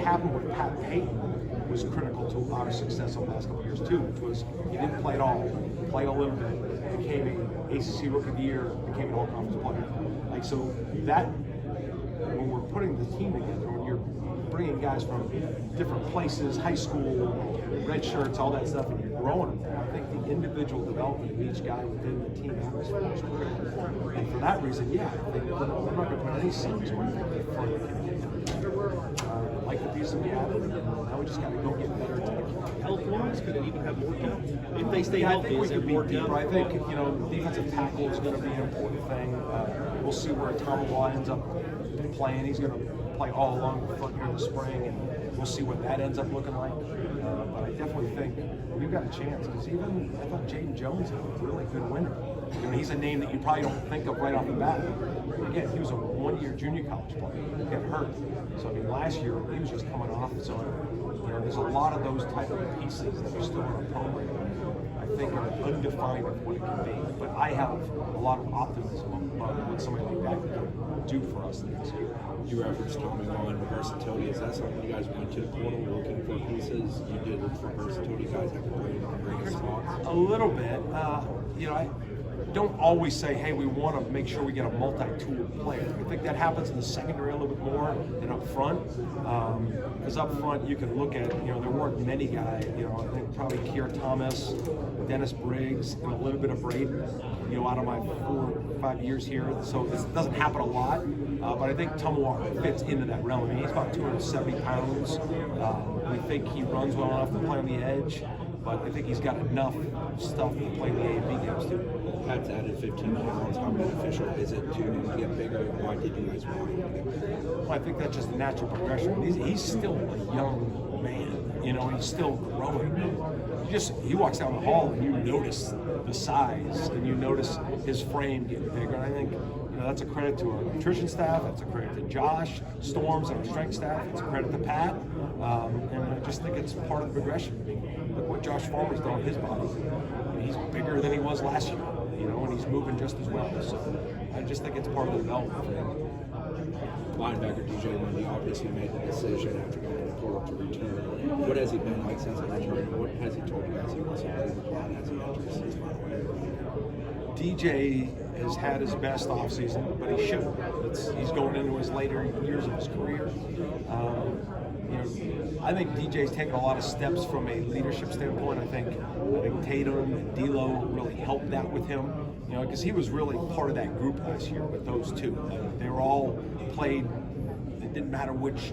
happened with Pat Payton was critical to our success over the last couple of years too, which was he didn't play at all, played a little bit, became an ACC Rookie of the Year, became an All-Conference player. Like, so that, when we're putting the team together, when you're bringing guys from different places, high school, red shirts, all that stuff, and you're growing them, I think the individual development of each guy within the team atmosphere is critical. And for that reason, yeah, I think we're not going to put any seams where I think they're further. Like the pieces we have, and now we just got to go get better. Health-wise, could it even have more depth? If they stay healthy, is it more depth? I think, defensive tackle is going to be an important thing. We'll see where Tamawa ends up playing. He's going to play all along the foot here in the spring, and we'll see what that ends up looking like. But I definitely think we've got a chance, because even I thought Jaden Jones is a really good winner. He's a name that you probably don't think of right off the bat. Again, he was a one-year junior college player. He got hurt. So, last year he was just coming off it. So, there's a lot of those type of pieces that are still in our program. I think are undefined of what it can be. But I have a lot of optimism about what somebody like that can do for us next year. You referenced Tommy and versatility. Is that something you guys went to the portal looking for pieces? You did look for versatility guys that could play on great spots? A little bit. I don't always say, hey, we want to make sure we get a multi-tool player. I think that happens in the secondary a little bit more than up front. Because up front, you can look at, there weren't many guys, I think probably Keir Thomas, Dennis Briggs, and a little bit of Braden, out of my 4 or 5 years here. So this doesn't happen a lot, but I think Tumwar fits into that realm. He's about 270 pounds. We think he runs well enough to play on the edge, but I think he's got enough stuff to play the A and B games too. Pat's added 15 pounds. How beneficial is it to get bigger? Why did you guys want him to get bigger? Well, I think that's just a natural progression. He's still a young man. He's still growing. He walks down the hall and you notice the size and you notice his frame getting bigger. And I think that's a credit to our nutrition staff. That's a credit to Josh Storms and our strength staff. It's a credit to Pat. And I just think it's part of the progression. Look what Josh Farmer's done with his body. He's bigger than he was last year. And he's moving just as well. So I just think it's part of the development for him. Linebacker DJ Lundy obviously made the decision after going to the portal to return. What has he been like since he returned? What has he told you guys he wants to improve upon as he enters his final year? DJ has had his best offseason, but he should. He's going into his later years of his career. I think DJ's taken a lot of steps from a leadership standpoint. I think Tatum and D'Lo really helped that with him, because he was really part of that group last year with those two. They were all played. It didn't matter which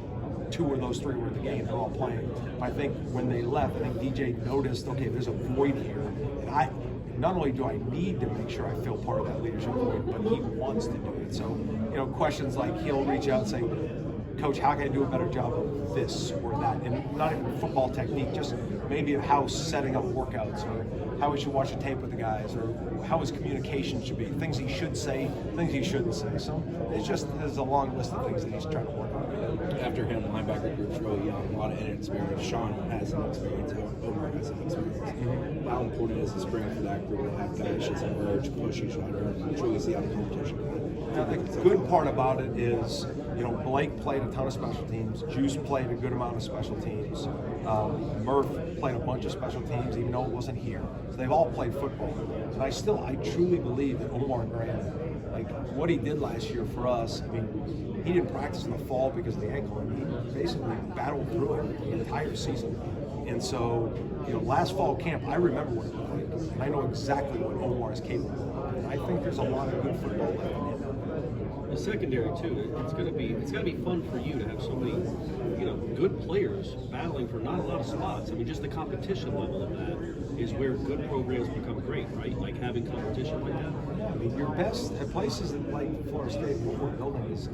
2 of those 3 were in the game. They're all playing. But I think when they left, I think DJ noticed, okay, there's a void here, and not only do I need to make sure I feel part of that leadership void, but he wants to do it. So, questions like he'll reach out and say, Coach, how can I do a better job of this or that? And not even football technique, just maybe how setting up workouts, or how we should watch a tape with the guys, or how his communication should be, things he should say, things he shouldn't say. So there's a long list of things that he's trying to work on. After him, the linebacker group's really young, a lot of inexperience. Sean has some experience, Omar has some experience. Mm-hmm. How important is the spring for that group to have guys just emerge, push each other, and truly see how the competition goes? Now, the good part about it is, Blake played a ton of special teams. Juice played a good amount of special teams. Murph played a bunch of special teams, even though it wasn't here. So they've all played football. And I truly believe that Omar Graham, what he did last year for us, he didn't practice in the fall because of the ankle, and he basically battled through it the entire season. And so, last fall camp, I remember what it looked like, and I know exactly what Omar is capable of. And I think there's a lot of good football left in him. The secondary too. It's gonna be fun for you to have so many, good players battling for not a lot of spots. Just the competition level of that is where good programs become great, right? Like having competition like that. Your best at places like Florida State, what we're building is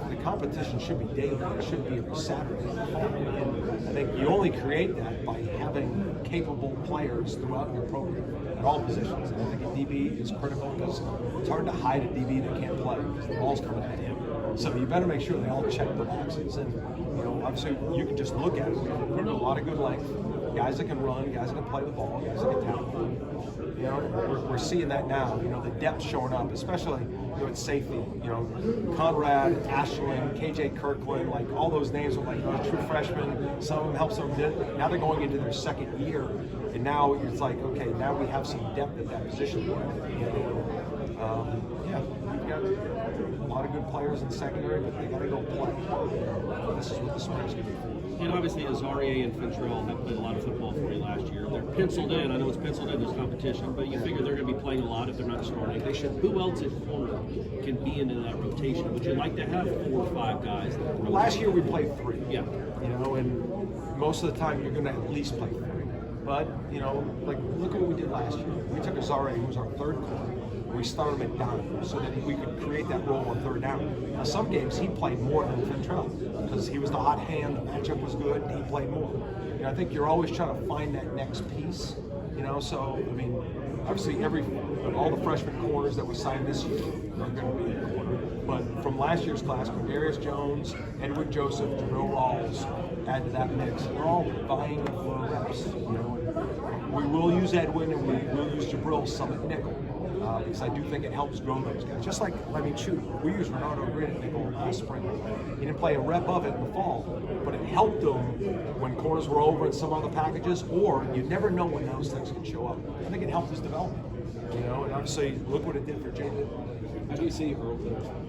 the competition should be daily. It should be every Saturday. And I think you only create that by having capable players throughout your program at all positions. And I think a DB is critical, because it's hard to hide a DB that can't play because the ball's coming at him. So you better make sure they all check the boxes. And obviously you can just look at it. We've a lot of good length, guys that can run, guys that can play the ball, guys that can tackle. We're seeing that now. The depth showing up, especially at safety. Conrad, Ashland, KJ Kirkland, like all those names are like true freshmen. Some of them help, some didn't. Now they're going into their second year, and now it's like, okay, now we have some depth at that position. Yeah, we've got a lot of good players in secondary, but they got to go play. This is what the spring's going to be for. And obviously, Azarie and Fintrell have played a lot of football for you last year. They're penciled in. I know it's penciled in. There's competition, but you figure they're going to be playing a lot if they're not starting. They should. Who else at corner can be into that rotation? Would you like to have 4 or 5 guys? Last year we played 3. Yeah. And most of the time you're going to at least play 3. But like look at what we did last year. We took Azarie, who was our 3rd corner. We started him at down so that we could create that role on 3rd down. Now, some games he played more than Fintrell because he was the hot hand, the matchup was good, he played more. I think you're always trying to find that next piece. So I mean, obviously all the freshman corners that we signed this year are going to be in the corner. But from last year's class, Darius Jones, Edwin Joseph, Jabril Rawls, add to that mix. They're all vying for reps. We will use Edwin and we will use Jabril some at nickel. Because I do think it helps grow those guys. Just like, we used Renardo Green at nickel last spring. He didn't play a rep of it in the fall, but it helped him when corners were over in some other packages, or you never know when those things can show up. I think it helped his development. And obviously, look what it did for Jaden. How do you see Earl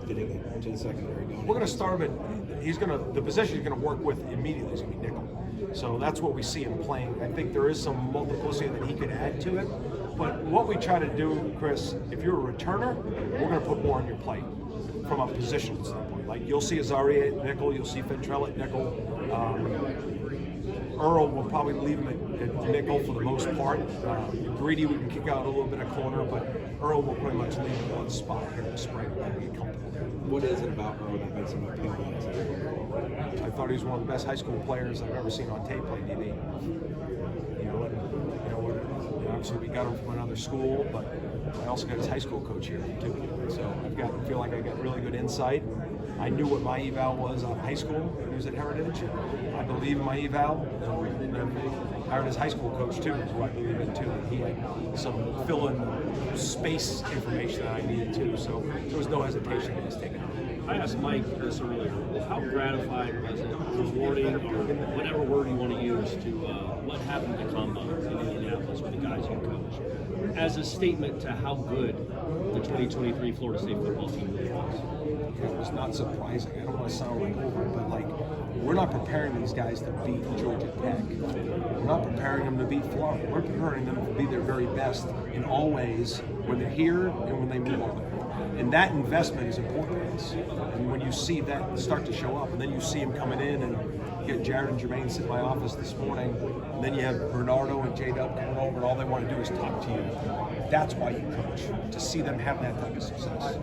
fitting into the secondary? We're going to start him at, the position he's going to work with immediately is going to be nickel. So that's what we see him playing. I think there is some multiplicity that he could add to it. But what we try to do, Chris, if you're a returner, we're going to put more on your plate from a positional standpoint. Like you'll see Azarie at nickel, you'll see Fintrell at nickel. Earl will probably leave him at nickel for the most part. Greedy, we can kick out a little bit of corner, but Earl will pretty much leave in one spot here in the spring and get comfortable there. What is it about Earl that makes him appealing? I thought he was one of the best high school players I've ever seen on tape play DB. Obviously we got him from another school, but I also got his high school coach here too. So I feel like I got really good insight. I knew what my eval was on high school when he was at Heritage. I believe in my eval. I hired his high school coach too, who I believe in too. He had some fill-in space information that I needed too. So there was no hesitation in his taking it. I asked Mike this earlier. How gratifying was it, rewarding, or whatever word you want to use, to what happened at the Combine in Indianapolis with the guys you coach, as a statement to how good the 2023 Florida State football team really was? It was not surprising. I don't want to sound like over, but we're not preparing these guys to beat Georgia Tech. We're not preparing them to beat Florida. We're preparing them to be their very best in all ways when they're here and when they move on. And that investment is important to us. And when you see that start to show up, and then you see them coming in, and you get Jared and Jermaine sit in my office this morning, and then you have Bernardo and J-Dub coming over, and all they want to do is talk to you. That's why you coach, to see them have that type of success.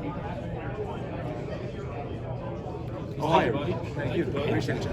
Hi, everybody. Thank you. Appreciate you.